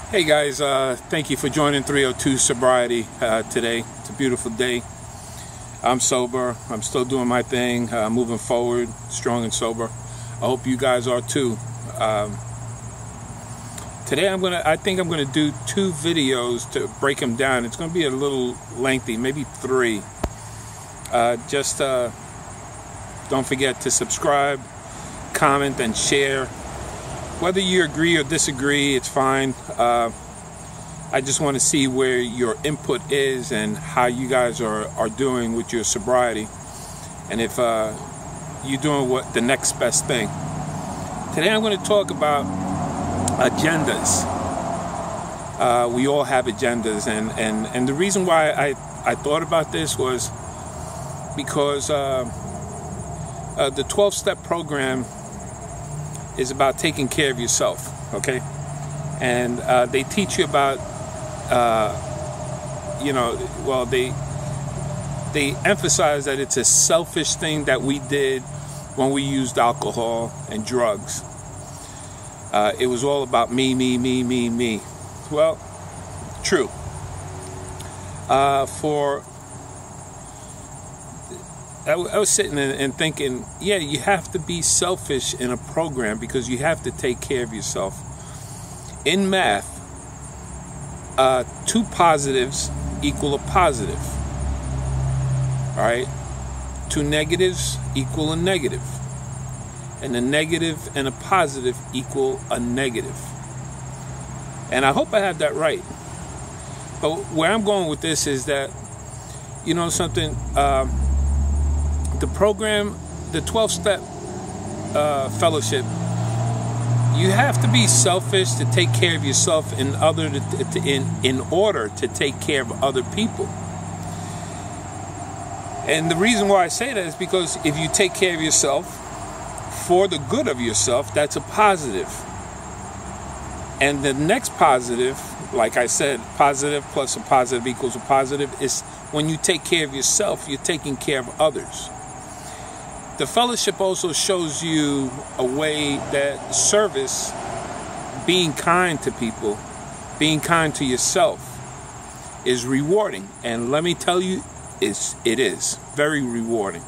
Hey guys, thank you for joining 302 Sobriety today. It's a beautiful day. I'm sober. I'm still doing my thing, moving forward, strong and sober. I hope you guys are too. Today I think I'm gonna do 2 videos to break them down. It's gonna be a little lengthy, maybe 3. Don't forget to subscribe, comment, and share. Whether you agree or disagree, it's fine. I just want to see where your input is and how you guys are doing with your sobriety, and if you're doing what the next best thing. Today I'm going to talk about agendas. We all have agendas, and the reason why I thought about this was because the 12-step program is about taking care of yourself, okay? And they teach you about, they emphasize that it's a selfish thing that we did when we used alcohol and drugs. It was all about me. Well, true. I was sitting and thinking, yeah, you have to be selfish in a program because you have to take care of yourself. In math, 2 positives equal a positive. All right? 2 negatives equal a negative. And a negative and a positive equal a negative. And I hope I have that right. But where I'm going with this is that, you know something, the program, the 12-step fellowship, you have to be selfish to take care of yourself in order to take care of other people. And the reason why I say that is because if you take care of yourself for the good of yourself, that's a positive. And the next positive, like I said, positive plus a positive equals a positive, is when you take care of yourself, you're taking care of others. The fellowship also shows you a way that service, being kind to people, being kind to yourself, is rewarding. And let me tell you, it is very rewarding.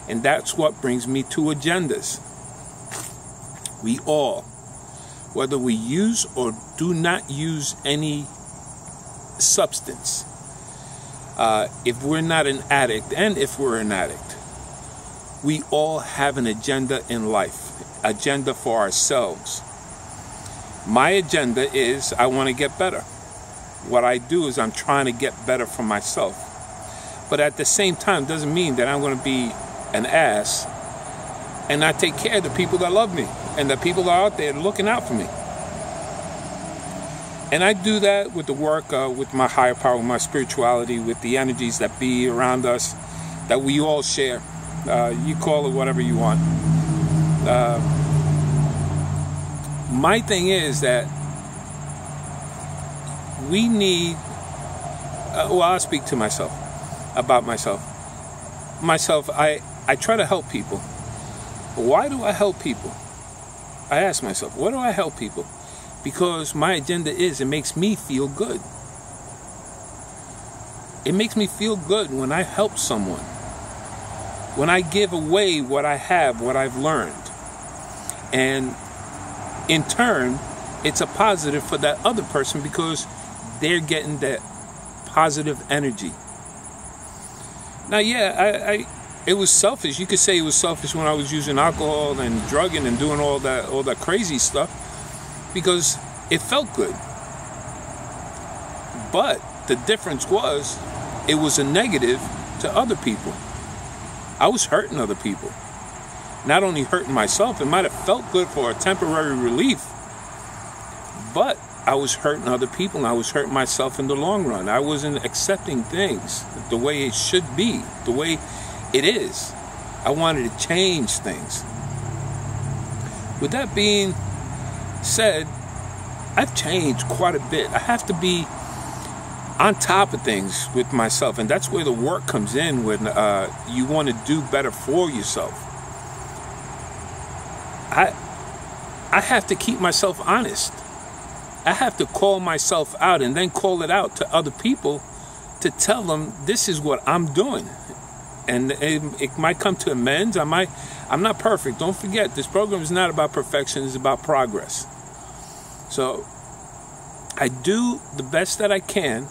And that's what brings me to agendas. We all, whether we use or do not use any substance, if we're not an addict, and if we're an addict, we all have an agenda in life, agenda for ourselves. My agenda is I want to get better. What I do is I'm trying to get better for myself. But at the same time, doesn't mean that I'm going to be an ass and not take care of the people that love me and the people that are out there looking out for me. And I do that with the work, with my higher power, with my spirituality, with the energies that be around us, that we all share. You call it whatever you want. My thing is that we need, I'll speak to myself, about myself. I try to help people. Why do I help people? I ask myself, why do I help people? Because my agenda is, it makes me feel good. It makes me feel good when I help someone. When I give away what I have, what I've learned. And in turn, it's a positive for that other person because they're getting that positive energy. Now, yeah, it was selfish. You could say it was selfish when I was using alcohol and drugging and doing all that crazy stuff because it felt good. But the difference was it was a negative to other people. I was hurting other people. Not only hurting myself, it might have felt good for a temporary relief, but I was hurting other people and I was hurting myself in the long run. I wasn't accepting things the way it should be, the way it is. I wanted to change things. With that being said, I've changed quite a bit. I have to be on top of things with myself, and that's where the work comes in when you want to do better for yourself. I have to keep myself honest. I have to call myself out and then call it out to other people to tell them this is what I'm doing. And it might come to amends. I'm not perfect. Don't forget, this program is not about perfection. It's about progress. So I do the best that I can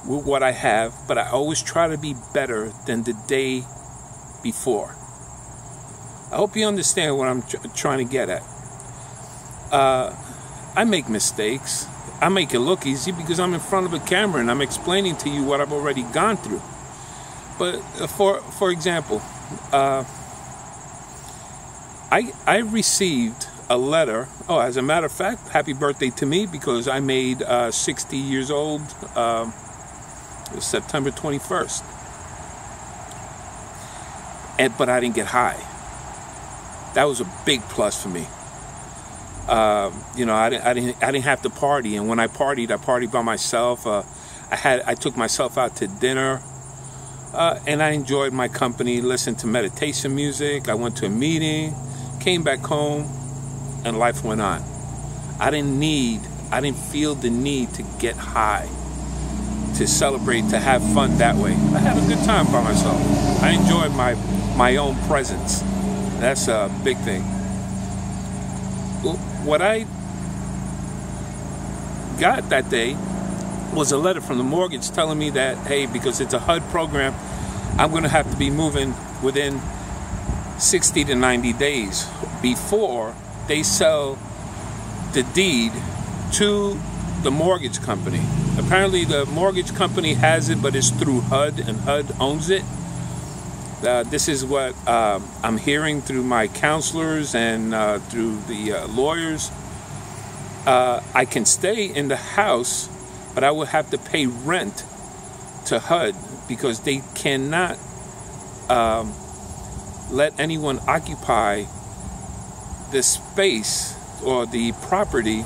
with what I have, but I always try to be better than the day before. I hope you understand what I'm trying to get at. I make mistakes. I make it look easy because I'm in front of a camera and I'm explaining to you what I've already gone through. But for example, I received a letter. Oh, as a matter of fact, happy birthday to me, because I made 60 years old September 21st. But I didn't get high. That was a big plus for me. I didn't have to party, and when I partied by myself. I took myself out to dinner, and I enjoyed my company. Listened to meditation music. I went to a meeting, came back home, and life went on. I didn't feel the need to get high, to celebrate, to have fun that way. I had a good time by myself. I enjoyed my own presence. That's a big thing. What I got that day was a letter from the mortgage telling me that, hey, because it's a HUD program, I'm going to have to be moving within 60 to 90 days before they sell the deed to the mortgage company. Apparently the mortgage company has it, but it's through HUD, and HUD owns it. This is what I'm hearing through my counselors and through the lawyers. I can stay in the house, but I will have to pay rent to HUD because they cannot let anyone occupy the space or the property.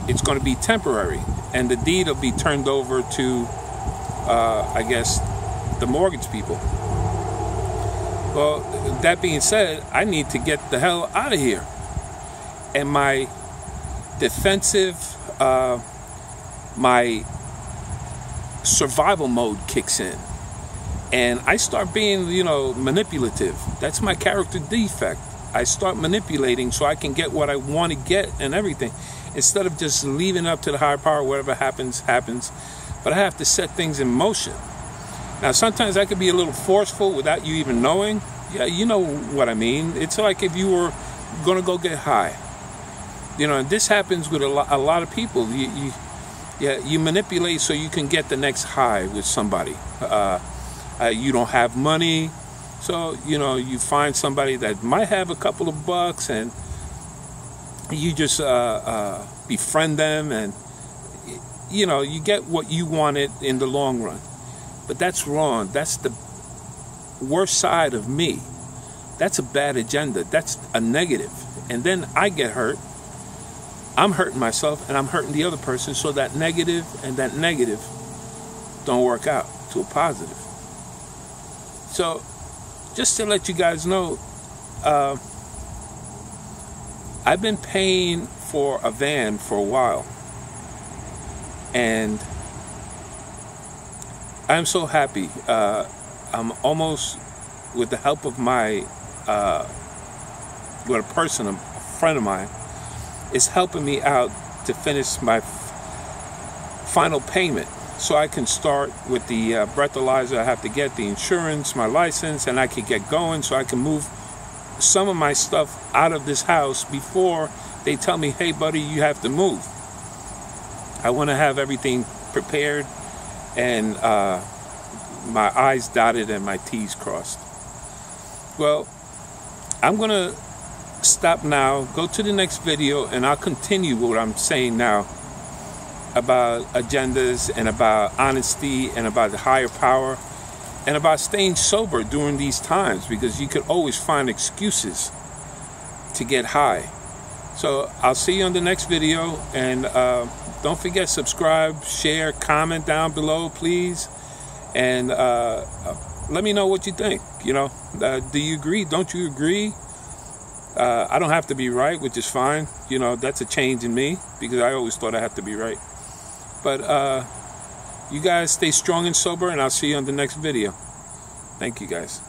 It's going to be temporary, and the deed will be turned over to, I guess, the mortgage people. Well, that being said, I need to get the hell out of here. And my defensive, my survival mode kicks in. And I start being, manipulative. That's my character defect. I start manipulating so I can get what I want to get and everything. Instead of just leaving up to the higher power, whatever happens, happens. But I have to set things in motion. Now, sometimes I could be a little forceful without you even knowing. Yeah, you know what I mean. It's like if you were going to go get high. And this happens with a lot of people. You manipulate so you can get the next high with somebody. You don't have money. So, you find somebody that might have a couple of bucks and you just befriend them and, you get what you wanted in the long run. But that's wrong. That's the worst side of me. That's a bad agenda. That's a negative. And then I get hurt. I'm hurting myself and I'm hurting the other person. So that negative and that negative don't work out to a positive. So just to let you guys know, I've been paying for a van for a while. And I'm so happy. I'm almost, with the help of my, with a person, a friend of mine, is helping me out to finish my final payment. So I can start with the breathalyzer. I have to get the insurance, my license, and I can get going so I can move some of my stuff out of this house before they tell me, hey, buddy, you have to move. I want to have everything prepared and my I's dotted and my T's crossed. Well, I'm going to stop now, go to the next video, and I'll continue what I'm saying now about agendas and about honesty and about the higher power and about staying sober during these times, because you could always find excuses to get high. So I'll see you on the next video, and don't forget, subscribe, share, comment down below, please, and let me know what you think. Do you agree? Don't you agree? I don't have to be right, which is fine. You know, that's a change in me, because I always thought I had to be right. But you guys stay strong and sober, and I'll see you on the next video. Thank you, guys.